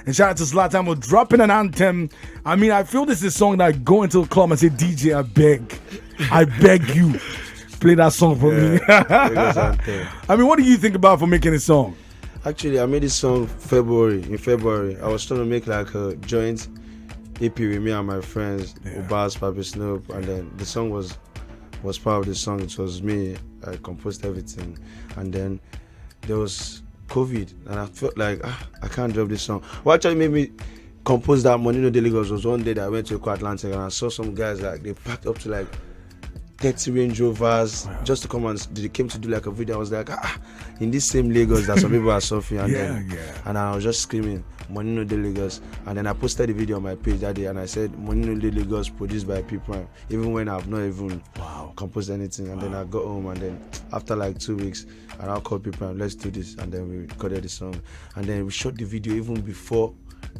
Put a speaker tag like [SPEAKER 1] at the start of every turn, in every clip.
[SPEAKER 1] And shout out to Zlatan for dropping an anthem. I mean, I feel this is a song that I go into a club and say, DJ, I beg you, play that song for me. I mean, what do you think about for making this song?
[SPEAKER 2] Actually, I made this song in February. I was trying to make like a joint EP with me and my friends, Ubas, Papi Snoop, and then the song was part of the song. It was me. I composed everything, and then there was COVID, and I felt like I can't drop this song. What actually made me compose that Money No Dey Lagos was one day that I went to Atlantic and I saw some guys like they packed up to like 30 Range Rovers just to come and they came to do like a video. I was like, in this same Lagos that some people are suffering, and and I was just screaming, Money No Dey Lagos. And then I posted the video on my page that day and I said, Money No Dey Lagos produced by people, even when I've not even composed anything. And then I got home, and then after like 2 weeks, and I called people and let's do this, and then we recorded the song, and then we shot the video even before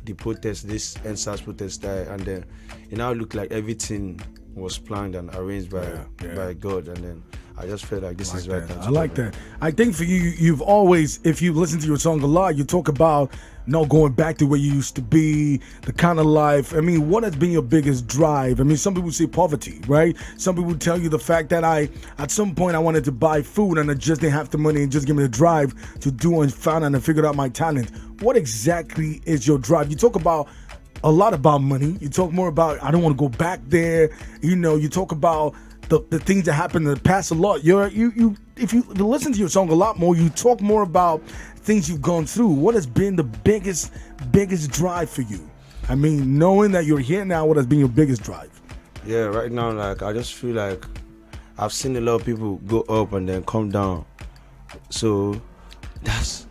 [SPEAKER 2] the protest, this NSAS protest started, and then it now looked like everything was planned and arranged by God, and then I just felt like this is right.
[SPEAKER 1] I like that. I think for you've always, if you listen to your song a lot, you talk about not going back to where you used to be, the kind of life. I mean, what has been your biggest drive? I mean, some people say poverty, right? Some people tell you the fact that at some point I wanted to buy food and I just didn't have the money and just give me the drive to do and found and I figured out my talent. What exactly is your drive? You talk about a lot about money. You talk more about I don't want to go back there. You know, you talk about the things that happened in the past a lot. If you listen to your song a lot more, you talk more about things you've gone through. What has been the biggest drive for you? I mean, knowing that you're here now, what has been your biggest drive?
[SPEAKER 2] Yeah, right now, like I just feel like I've seen a lot of people go up and then come down. So that's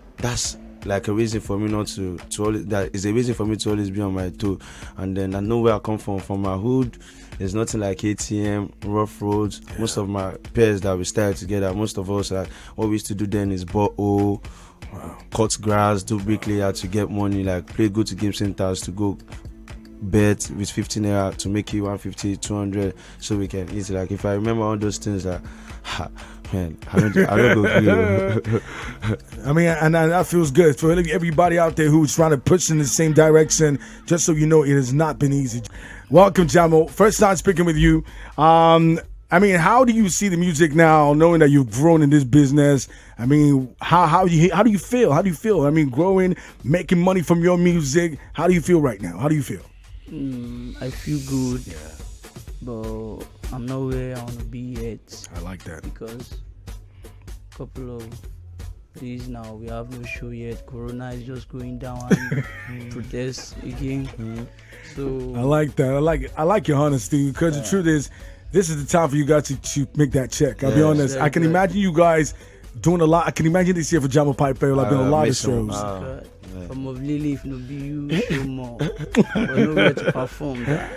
[SPEAKER 2] like a reason for me not to always, that is a reason for me to always be on my toe. And then I know where I come from my hood. There's nothing like ATM, rough roads. Most of my peers that we started together, most of us, like what we used to do then is bottle, cut grass, do bricklayer to get money, like play, go to game centers to go bet with 15 naira to make you 150, 200 so we can eat. Like if I remember all those things that man, I don't go.
[SPEAKER 1] I mean, and that feels good for everybody out there who's trying to push in the same direction. Just so you know, it has not been easy. Welcome, Jamo. First time speaking with you. I mean, how do you see the music now, knowing that you've grown in this business? I mean, how do you feel? How do you feel? I mean, growing, making money from your music. How do you feel right now? How do you feel?
[SPEAKER 3] I feel good. Yeah. But I'm not where I want to be yet.
[SPEAKER 1] I like that.
[SPEAKER 3] Because a couple of days now, we have no show yet. Corona is just going down and protests again. So
[SPEAKER 1] I like that. I like your honesty, because the truth is, this is the time for you guys to make that check. I'll be honest. I can imagine you guys doing a lot. I can imagine this year for Jamo Pipe, like been a lot of shows.
[SPEAKER 3] From of Lily, if no be you, show more. But nowhere to perform that.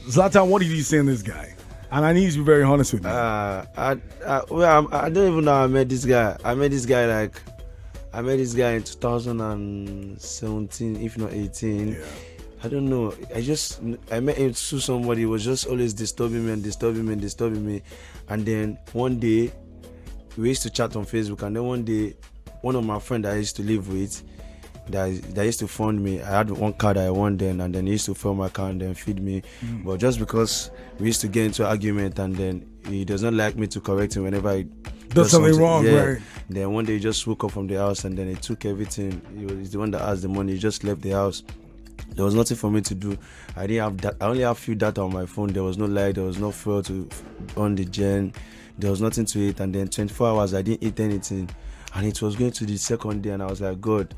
[SPEAKER 1] Zlatan, what did you say in this guy? And I need you to be very honest with me.
[SPEAKER 2] I don't even know how I met this guy. I met this guy in 2017, if not 18. Yeah. I don't know. I met him through somebody who was just always disturbing me. And then one day, we used to chat on Facebook. And then one day, one of my friends that I used to live with, that used to fund me. I had one car that I won then, and then he used to fill my car and then feed me. But just because we used to get into an argument, and then he does not like me to correct him whenever he
[SPEAKER 1] does something wrong, right?
[SPEAKER 2] Then one day he just woke up from the house and then he took everything. He's the one that asked the money. He just left the house. There was nothing for me to do. I didn't have that. I only have few data on my phone. There was no light. There was no fuel to on the gen. There was nothing to eat. And then 24 hours, I didn't eat anything. And it was going to the second day, and I was like, God,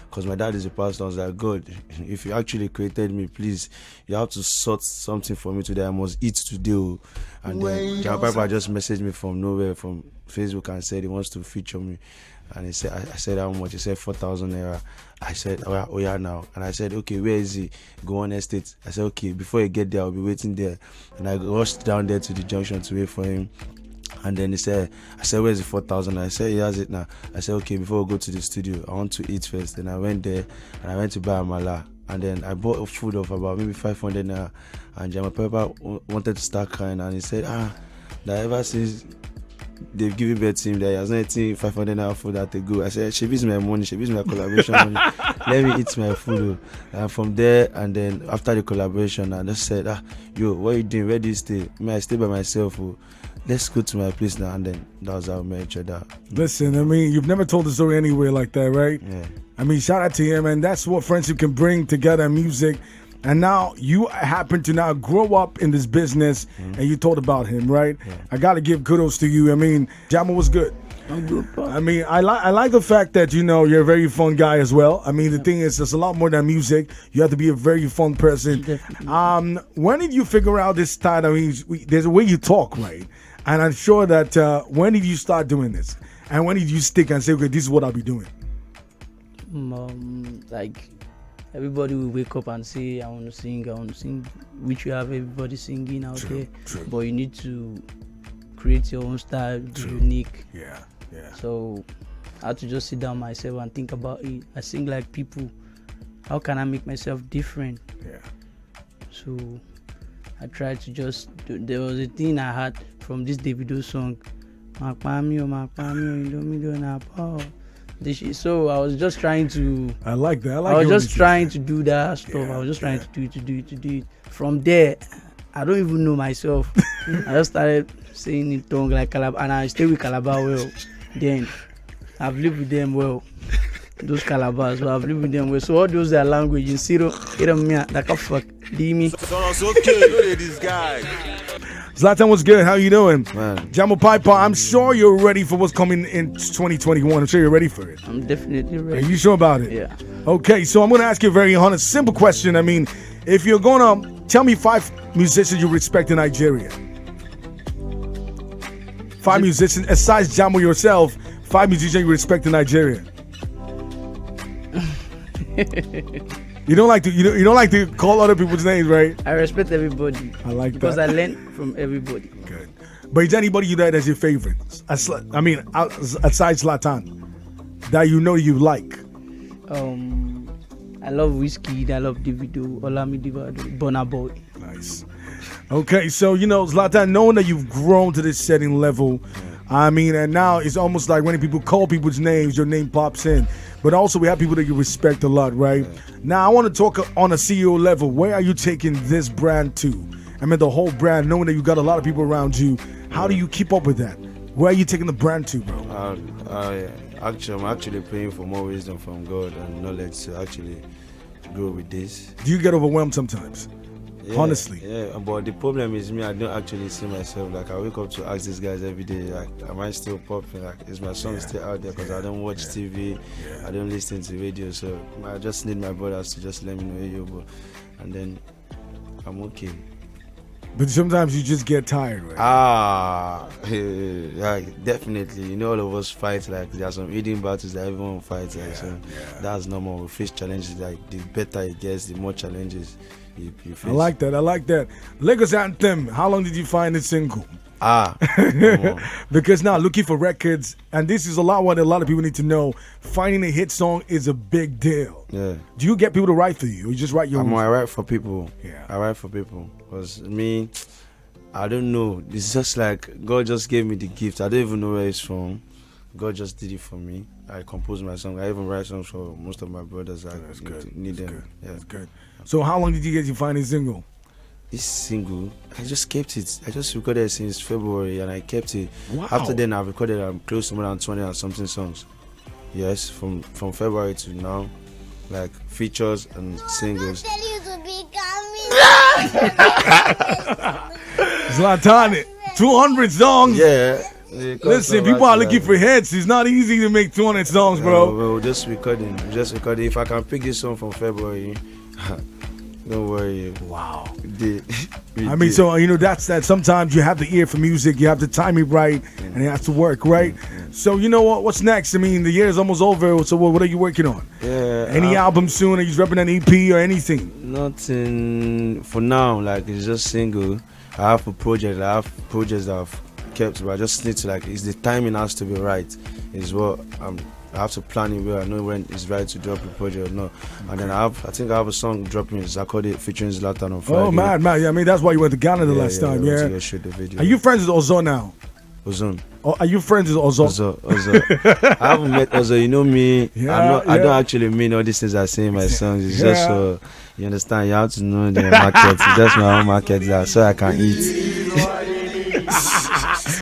[SPEAKER 2] because my dad is a pastor, I was like, God, if you actually created me, please, you have to sort something for me today. I must eat today. And then John Piper just messaged me from nowhere, from Facebook, and said he wants to feature me. And he said, I said, how much? He said 4,000 naira. I said, oh yeah, now. And I said, okay, where is he? Go on estate. I said, okay, before you get there, I'll be waiting there. And I rushed down there to the junction to wait for him. And then I said, where's the 4,000? I said, he has it now. I said, okay, before we go to the studio, I want to eat first. Then I went there and I went to buy amala. And then I bought a food of about maybe 500 naira. And Jama Pepper wanted to start crying, and he said, that ever since they've given birth to him that he has not eaten 500 naira food that they go. I said, she is my money, she is my collaboration money. Let me eat my food. And from there, and then after the collaboration, I just said, yo, what are you doing? Where do you stay? I stay by myself. Let's go to my place now. And then that was how we met each other.
[SPEAKER 1] Listen, I mean, you've never told the story anywhere like that, right?
[SPEAKER 2] Yeah.
[SPEAKER 1] I mean, shout out to him, and that's what friendship can bring together in music. And now you happen to now grow up in this business, and you told about him, right?
[SPEAKER 2] Yeah.
[SPEAKER 1] I got to give kudos to you. I mean, Jamo was good.
[SPEAKER 3] I'm good, bro.
[SPEAKER 1] I mean, I like the fact that, you know, you're a very fun guy as well. I mean, the thing is, there's a lot more than music. You have to be a very fun person.
[SPEAKER 3] Definitely.
[SPEAKER 1] When did you figure out this style? I mean, there's a way you talk, right? And I'm sure that when did you start doing this? And when did you stick and say, okay, this is what I'll be doing?
[SPEAKER 3] Like, everybody will wake up and say, I want to sing, which you have everybody singing out there.
[SPEAKER 1] True.
[SPEAKER 3] But you need to create your own style, be unique.
[SPEAKER 1] Yeah.
[SPEAKER 3] So I had to just sit down myself and think about it. I sing like people. How can I make myself different?
[SPEAKER 1] Yeah.
[SPEAKER 3] So I tried to just do, there was a thing I had from this Davido song. So I was just trying to.
[SPEAKER 1] I like that.
[SPEAKER 3] I was just trying to do that stuff. I was just trying to do it. From there, I don't even know myself. I just started saying in tongue like Calabar, and I stay with Calabar well. Then I've lived with them well. Those Calabars, so I've lived with them well. So all those are language in Siro, like a fuck, me.
[SPEAKER 4] So it's okay, look at this guy.
[SPEAKER 1] Zlatan, what's good? How you doing?
[SPEAKER 2] Man.
[SPEAKER 1] Jamo Piper, I'm sure you're ready for what's coming in 2021. I'm sure you're ready for it.
[SPEAKER 3] I'm definitely
[SPEAKER 1] Are
[SPEAKER 3] ready.
[SPEAKER 1] you sure about it?
[SPEAKER 3] Yeah.
[SPEAKER 1] Okay, so I'm going to ask you a very honest, simple question. I mean, if you're going to tell me 5 musicians you respect in Nigeria. 5 musicians, aside Jamo yourself, 5 musicians you respect in Nigeria. You don't like to call other people's names, right?
[SPEAKER 3] I respect everybody.
[SPEAKER 1] I like
[SPEAKER 3] because
[SPEAKER 1] that.
[SPEAKER 3] I learn from everybody.
[SPEAKER 1] Good. But is there anybody you that's your favorite? Aside Zlatan, that you know you like?
[SPEAKER 3] I love Whiskey. I love Davido, Olamide, Burna Boy.
[SPEAKER 1] Nice. Okay, so you know, Zlatan, knowing that you've grown to this setting level, I mean, and now it's almost like when people call people's names, your name pops in. But also we have people that you respect a lot, right? Now I want to talk on a CEO level. Where are you taking this brand to? I mean, the whole brand, knowing that you got a lot of people around you. How do you keep up with that? Where are you taking the brand to, bro?
[SPEAKER 2] I'm actually praying for more wisdom from God and knowledge to actually grow with this.
[SPEAKER 1] Do you get overwhelmed sometimes?
[SPEAKER 2] Yeah,
[SPEAKER 1] Honestly.
[SPEAKER 2] Yeah, but the problem is me, I don't actually see myself. Like, I wake up to ask these guys every day, like, am I still popping? Like, is my song still out there? Because I don't watch TV, I don't listen to radio, so I just need my brothers to just let me know, hey, yo, bro. And then I'm okay.
[SPEAKER 1] But sometimes you just get tired, right?
[SPEAKER 2] Like, definitely. You know, all of us fight. Like, there are some eating battles that everyone fights. Like, so that's normal. We face challenges. Like, the better it gets, the more challenges you face.
[SPEAKER 1] I like that. Lagos Anthem, how long did you find this single? Because now looking for records, and this is what a lot of people need to know. Finding a hit song is a big deal.
[SPEAKER 2] Yeah.
[SPEAKER 1] Do you get people to write for you, or you just write your own?
[SPEAKER 2] I write for people.
[SPEAKER 1] Yeah.
[SPEAKER 2] I write for people. Because me, I don't know. It's just like God just gave me the gift. I don't even know where it's from. God just did it for me. I compose my song. I even write songs for most of my brothers.
[SPEAKER 1] That's good.
[SPEAKER 2] Need them.
[SPEAKER 1] Good.
[SPEAKER 2] Yeah.
[SPEAKER 1] That's good. So how long did you get to find this single?
[SPEAKER 2] This single, I just kept it. I just recorded it since February and I kept it.
[SPEAKER 1] Wow.
[SPEAKER 2] After then, I've recorded close to more than 20 and something songs. Yes, from February to now, like features and singles.
[SPEAKER 1] Zlatan, 200 songs.
[SPEAKER 2] Yeah.
[SPEAKER 1] Listen, people are looking for hits. It's not easy to make 200 songs, bro.
[SPEAKER 2] Well, just recording. If I can pick this song from February, don't worry.
[SPEAKER 1] Wow.
[SPEAKER 2] I
[SPEAKER 1] mean, so you know that's that. Sometimes you have the ear for music, you have to time it right, and it has to work, right? So you know what's next? I mean, the year is almost over. So what are you working on?
[SPEAKER 2] Yeah.
[SPEAKER 1] Any album soon? Are you repping an EP or anything?
[SPEAKER 2] Nothing for now. Like, it's just single. I have a project. I have projects that I've kept, but I just need to, like, the timing has to be right. Is what I have to plan it well. I know when it's right to drop a project or not. And then I think I have a song dropping. I called it featuring Zlatan on Friday.
[SPEAKER 1] Oh, man. Yeah, I mean, that's why you went to Ghana the last time. Yeah.
[SPEAKER 2] To shoot the video.
[SPEAKER 1] Are you friends with Ozo now?
[SPEAKER 2] Ozone.
[SPEAKER 1] Oh, are you friends with Ozo?
[SPEAKER 2] Ozo. I haven't met Ozo. You know me.
[SPEAKER 1] Yeah,
[SPEAKER 2] I don't actually mean all these things I say in my songs. It's
[SPEAKER 1] Yeah.
[SPEAKER 2] just you understand. You have to know the market. It's just my own market, so I can eat.